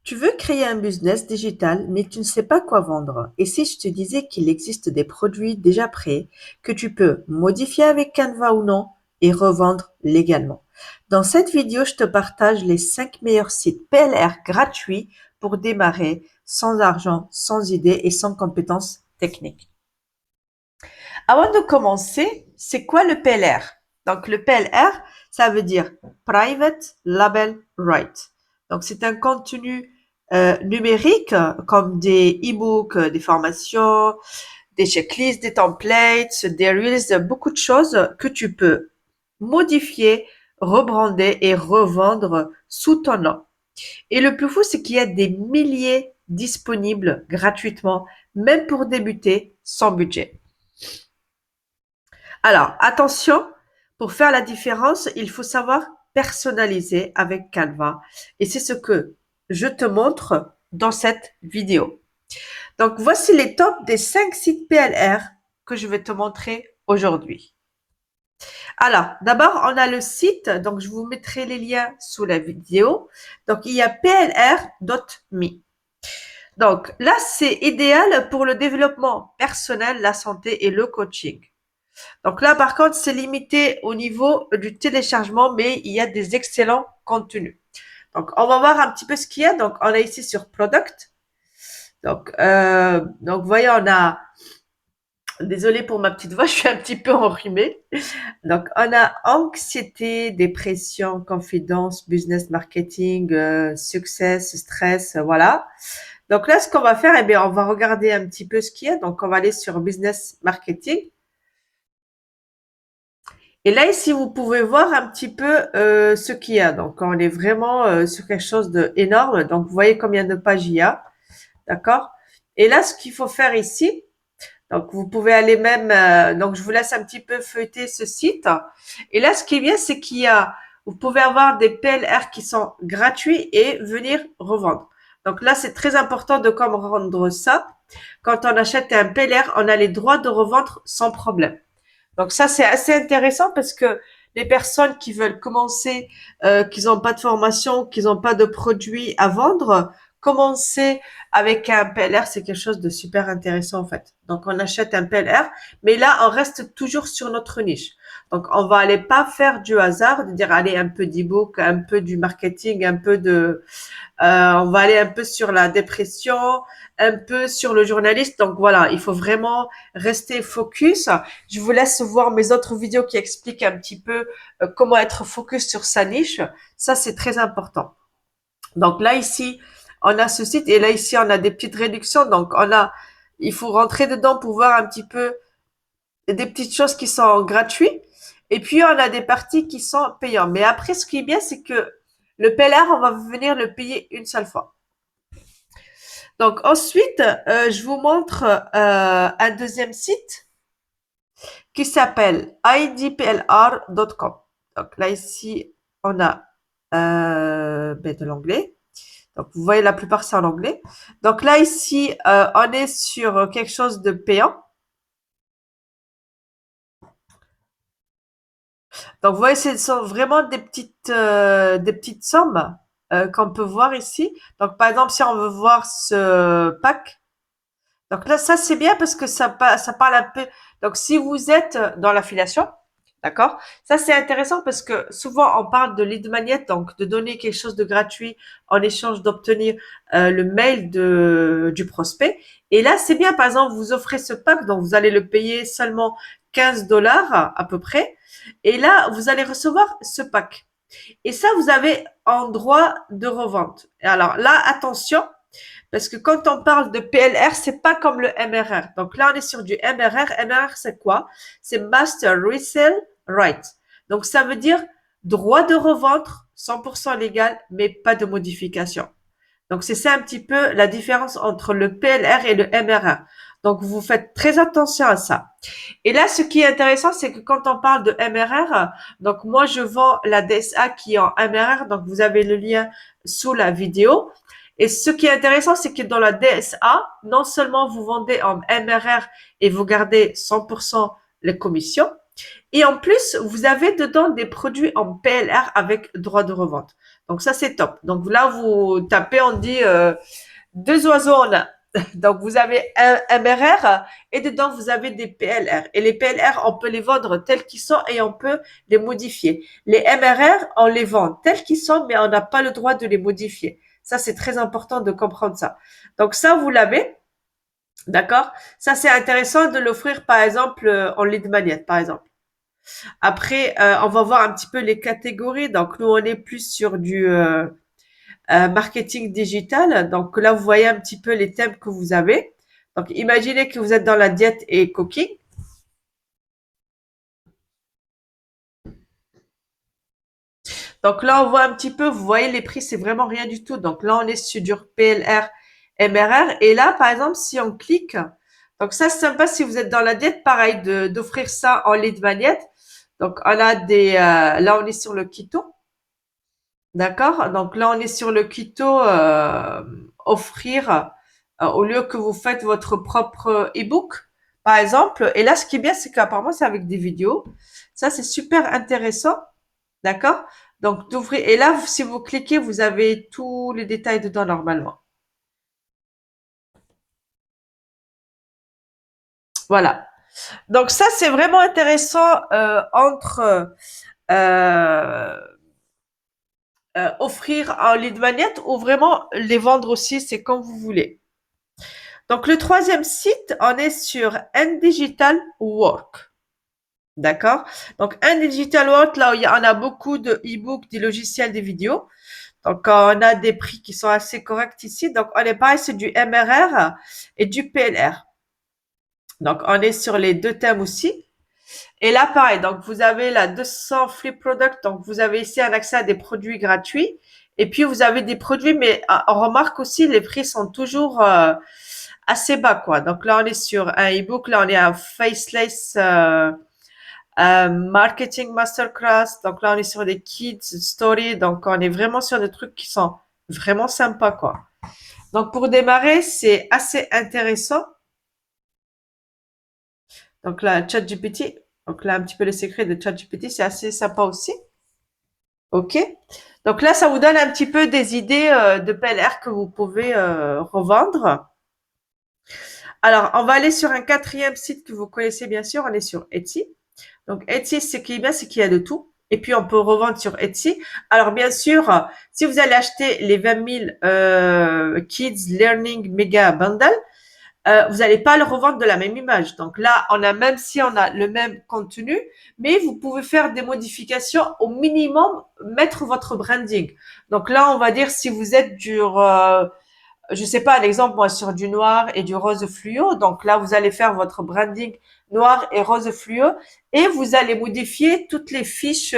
Tu veux créer un business digital, mais tu ne sais pas quoi vendre. Et si je te disais qu'il existe des produits déjà prêts que tu peux modifier avec Canva ou non et revendre légalement? Dans cette vidéo, je te partage les 5 meilleurs sites PLR gratuits pour démarrer sans argent, sans idée et sans compétences techniques. Avant de commencer, c'est quoi le PLR? Donc le PLR, ça veut dire Private Label Right. Donc c'est un contenu numérique comme des e-books, des formations, des checklists, des templates, des reels, beaucoup de choses que tu peux modifier, rebrander et revendre sous ton nom. Et le plus fou, c'est qu'il y a des milliers disponibles gratuitement, même pour débuter sans budget. Alors, attention, pour faire la différence, il faut savoir personnaliser avec Canva. Et c'est ce que je te montre dans cette vidéo. Donc, voici les tops des 5 sites PLR que je vais te montrer aujourd'hui. Alors, d'abord, on a le site, donc je vous mettrai les liens sous la vidéo. Donc, il y a plr.me. Donc, là, c'est idéal pour le développement personnel, la santé et le coaching. Donc là, par contre, c'est limité au niveau du téléchargement, mais il y a des excellents contenus. Donc, on va voir un petit peu ce qu'il y a. Donc, on a ici sur Product. Donc, vous voyez, on a, désolé pour ma petite voix, je suis un petit peu enrhumée. Donc, on a anxiété, dépression, confidence, business marketing, success, stress, voilà. Donc là, ce qu'on va faire, eh bien, on va regarder un petit peu ce qu'il y a. Donc, on va aller sur business marketing. Et là, ici, vous pouvez voir un petit peu ce qu'il y a. Donc, on est vraiment sur quelque chose d'énorme. Donc, vous voyez combien de pages il y a. D'accord? Et là, ce qu'il faut faire ici, donc vous pouvez aller même, donc je vous laisse un petit peu feuilleter ce site. Et là, ce qui est bien, c'est qu'il y a, vous pouvez avoir des PLR qui sont gratuits et venir revendre. Donc là, c'est très important de comprendre ça. Quand on achète un PLR, on a les droits de revendre sans problème. Donc ça, c'est assez intéressant parce que les personnes qui veulent commencer, qui n'ont pas de formation, qui n'ont pas de produits à vendre, commencer avec un PLR, c'est quelque chose de super intéressant en fait. Donc on achète un PLR, mais là, on reste toujours sur notre niche. Donc on va aller pas faire du hasard, de dire allez un peu d'e-book, un peu du marketing, un peu de on va aller un peu sur la dépression, un peu sur le journaliste. Donc voilà, il faut vraiment rester focus. Je vous laisse voir mes autres vidéos qui expliquent un petit peu comment être focus sur sa niche. Ça, c'est très important. Donc là, ici, on a ce site et là, ici, on a des petites réductions. Donc il faut rentrer dedans pour voir un petit peu des petites choses qui sont gratuites. Et puis, on a des parties qui sont payantes. Mais après, ce qui est bien, c'est que le PLR, on va venir le payer une seule fois. Donc ensuite, je vous montre un deuxième site qui s'appelle idplr.com. Donc là ici, on a de l'anglais. Donc vous voyez la plupart c'est en anglais. Donc là ici, on est sur quelque chose de payant. Donc vous voyez, ce sont vraiment des petites sommes qu'on peut voir ici. Donc par exemple, si on veut voir ce pack, donc là, ça c'est bien parce que ça parle un peu. Donc si vous êtes dans l'affiliation, d'accord, ça c'est intéressant parce que souvent on parle de lead magnet, donc de donner quelque chose de gratuit en échange d'obtenir le mail du prospect. Et là c'est bien, par exemple, vous offrez ce pack, donc vous allez le payer seulement 15 $ à peu près. Et là, vous allez recevoir ce pack. Et ça, vous avez en droit de revente. Et alors là, attention, parce que quand on parle de PLR, c'est pas comme le MRR. Donc là, on est sur du MRR. MRR, c'est quoi? C'est Master Resale Right. Donc ça veut dire droit de revendre 100% légal, mais pas de modification. Donc c'est ça un petit peu la différence entre le PLR et le MRR. Donc vous faites très attention à ça. Et là, ce qui est intéressant, c'est que quand on parle de MRR, donc moi je vends la DSA qui est en MRR, donc vous avez le lien sous la vidéo. Et ce qui est intéressant, c'est que dans la DSA, non seulement vous vendez en MRR et vous gardez 100% les commissions, et en plus, vous avez dedans des produits en PLR avec droit de revente. Donc ça, c'est top. Donc là, vous tapez, on dit deux oiseaux en un. Donc vous avez un MRR et dedans vous avez des PLR. Et les PLR, on peut les vendre tels qu'ils sont et on peut les modifier. Les MRR, on les vend tels qu'ils sont, mais on n'a pas le droit de les modifier. Ça, c'est très important de comprendre ça. Donc ça, vous l'avez. D'accord? Ça, c'est intéressant de l'offrir, par exemple, en lead magnet, par exemple. Après, on va voir un petit peu les catégories. Donc, nous, on est plus sur du marketing digital. Donc, là, vous voyez un petit peu les thèmes que vous avez. Donc, imaginez que vous êtes dans la diète et cooking. Donc, là, on voit un petit peu, vous voyez, les prix, c'est vraiment rien du tout. Donc, là, on est sur du PLR, MRR. Et là, par exemple, si on clique, donc ça, c'est sympa si vous êtes dans la diète, pareil, d'offrir ça en lead magnet. Donc, on a là, on est sur le keto. D'accord? Donc là, on est sur le keto, offrir, au lieu que vous faites votre propre e-book, par exemple. Et là, ce qui est bien, c'est qu'apparemment, c'est avec des vidéos. Ça, c'est super intéressant. D'accord? Donc, d'ouvrir. Et là, si vous cliquez, vous avez tous les détails dedans normalement. Voilà. Donc, ça, c'est vraiment intéressant entre euh, offrir en lead magnet ou vraiment les vendre aussi, c'est comme vous voulez. Donc, le troisième site, on est sur Digital Work. D'accord? Donc, Digital Work, là, on a beaucoup de e-books, des logiciels, des vidéos. Donc, on a des prix qui sont assez corrects ici. Donc, on est pareil, c'est du MRR et du PLR. Donc, on est sur les deux thèmes aussi. Et là, pareil, donc vous avez la 200 free product. Donc, vous avez ici un accès à des produits gratuits. Et puis, vous avez des produits, mais on remarque aussi, les prix sont toujours assez bas, quoi. Donc là, on est sur un e-book. Là, on est à Faceless Marketing Masterclass. Donc là, on est sur des kids story. Donc, on est vraiment sur des trucs qui sont vraiment sympas, quoi. Donc, pour démarrer, c'est assez intéressant. Donc là, ChatGPT. Donc là, un petit peu les secrets de ChatGPT, c'est assez sympa aussi. OK. Donc là, ça vous donne un petit peu des idées de PLR que vous pouvez revendre. Alors, on va aller sur un quatrième site que vous connaissez bien sûr. On est sur Etsy. Donc Etsy, ce qui est bien, c'est qu'il y a de tout. Et puis, on peut revendre sur Etsy. Alors, bien sûr, si vous allez acheter les 20 000 Kids Learning Mega Bundle, vous n'allez pas le revendre de la même image. Donc là, même si on a le même contenu, mais vous pouvez faire des modifications au minimum, mettre votre branding. Donc là, on va dire si vous êtes je sais pas, l'exemple, moi, sur du noir et du rose fluo. Donc là, vous allez faire votre branding noir et rose fluo et vous allez modifier toutes les fiches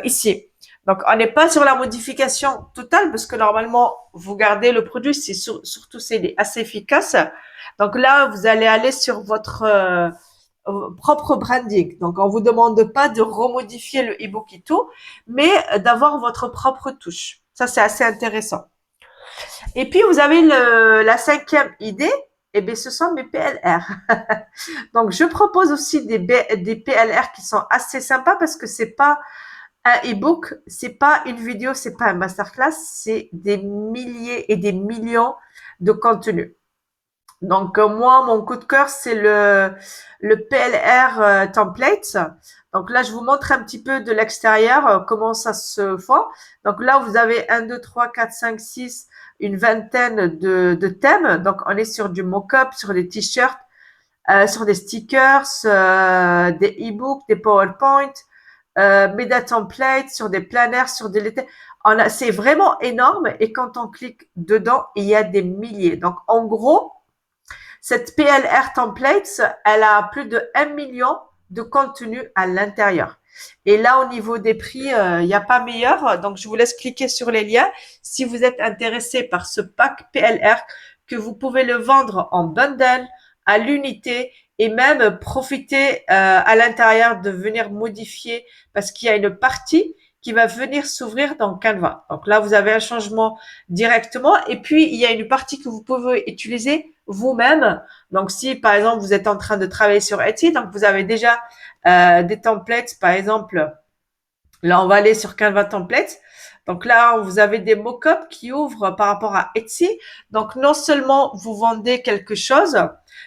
ici. Donc, on n'est pas sur la modification totale parce que normalement, vous gardez le produit, surtout c'est assez efficace. Donc là, vous allez aller sur votre propre branding. Donc, on vous demande pas de remodifier le e-book et tout, mais d'avoir votre propre touche. Ça, c'est assez intéressant. Et puis, vous avez la cinquième idée, eh bien, ce sont mes PLR. Donc, je propose aussi des PLR qui sont assez sympas parce que c'est pas un e-book, c'est pas une vidéo, c'est pas un masterclass, c'est des milliers et des millions de contenus. Donc, moi, mon coup de cœur, c'est le PLR template. Donc là, je vous montre un petit peu de l'extérieur comment ça se fait. Donc là, vous avez 1, 2, 3, 4, 5, 6, une vingtaine de thèmes. Donc, on est sur du mock-up, sur des t-shirts, sur des stickers, des e-books, des PowerPoint, Meta templates, sur des planners, sur des lettres. C'est vraiment énorme et quand on clique dedans, il y a des milliers. Donc, en gros, cette PLR templates, elle a plus de 1 million de contenu à l'intérieur. Et là, au niveau des prix, il n'y a pas meilleur. Donc, je vous laisse cliquer sur les liens. Si vous êtes intéressé par ce pack PLR, que vous pouvez le vendre en bundle, à l'unité, et même profiter à l'intérieur de venir modifier parce qu'il y a une partie qui va venir s'ouvrir dans Canva. Donc là, vous avez un changement directement. Et puis, il y a une partie que vous pouvez utiliser vous-même. Donc, si par exemple, vous êtes en train de travailler sur Etsy, donc vous avez déjà des templates, par exemple, là, on va aller sur Canva Templates. Donc là, vous avez des mock-ups qui ouvrent par rapport à Etsy. Donc non seulement vous vendez quelque chose,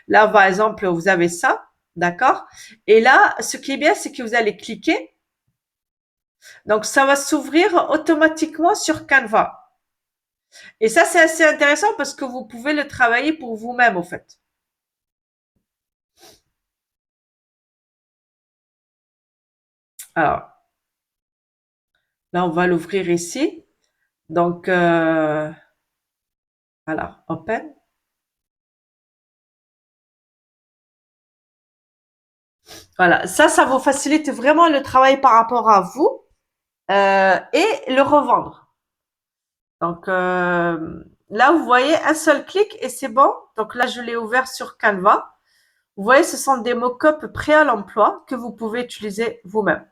là par exemple, vous avez ça, d'accord? Et là, ce qui est bien, c'est que vous allez cliquer. Donc ça va s'ouvrir automatiquement sur Canva. Et ça, c'est assez intéressant parce que vous pouvez le travailler pour vous-même, au fait. Alors, là, on va l'ouvrir ici. Donc, voilà, open. Voilà, ça vous facilite vraiment le travail par rapport à vous et le revendre. Donc, là, vous voyez un seul clic et c'est bon. Donc là, je l'ai ouvert sur Canva. Vous voyez, ce sont des mock-ups prêts à l'emploi que vous pouvez utiliser vous-même.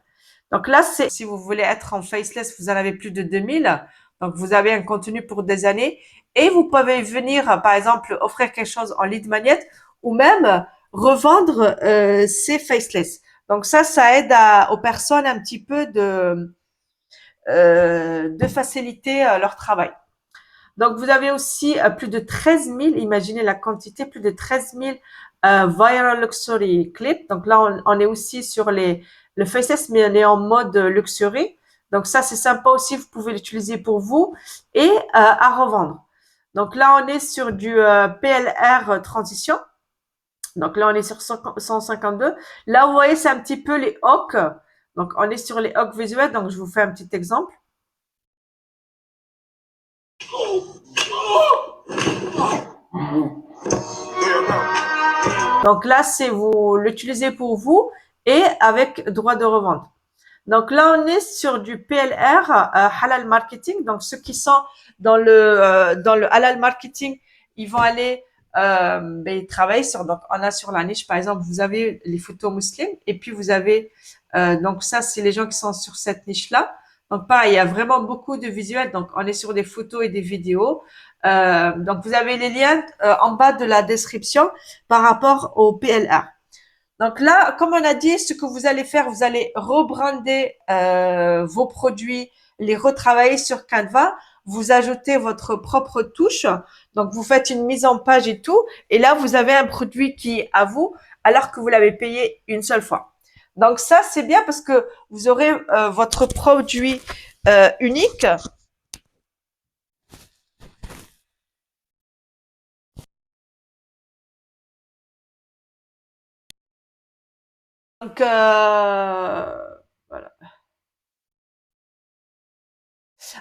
Donc là, c'est si vous voulez être en faceless, vous en avez plus de 2000. Donc vous avez un contenu pour des années et vous pouvez venir, par exemple, offrir quelque chose en lead magnet ou même revendre ces faceless. Donc ça aide aux personnes un petit peu de faciliter leur travail. Donc, vous avez aussi plus de 13 000, imaginez la quantité, plus de 13 000 viral luxury clips. Donc là, on est aussi sur le Faceless, mais on est en mode luxury. Donc ça, c'est sympa aussi, vous pouvez l'utiliser pour vous et à revendre. Donc là, on est sur du PLR transition. Donc là, on est sur 152. Là, vous voyez, c'est un petit peu les hawks. Donc, on est sur les hawks visuels. Donc, je vous fais un petit exemple. Donc là, c'est vous l'utilisez pour vous et avec droit de revente. Donc là, on est sur du PLR, halal marketing. Donc ceux qui sont dans le halal marketing, ils vont aller ils travaillent sur. Donc on a sur la niche, par exemple, vous avez les photos musulmanes et puis vous avez donc ça, c'est les gens qui sont sur cette niche-là. Donc pareil, il y a vraiment beaucoup de visuels. Donc on est sur des photos et des vidéos. Donc vous avez les liens en bas de la description par rapport au PLR. Donc là, comme on a dit, ce que vous allez faire, vous allez rebrander vos produits, les retravailler sur Canva, vous ajoutez votre propre touche. Donc vous faites une mise en page et tout, et là vous avez un produit qui est à vous, alors que vous l'avez payé une seule fois. Donc ça c'est bien parce que vous aurez votre produit unique. Donc voilà.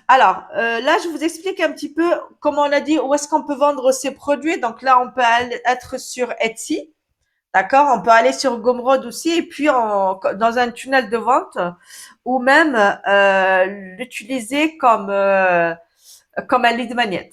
Alors, là, je vous explique un petit peu, comment on a dit, où est-ce qu'on peut vendre ces produits. Donc là, on peut être sur Etsy, d'accord? On peut aller sur Gumroad aussi, et puis dans un tunnel de vente, ou même l'utiliser comme un lead magnet.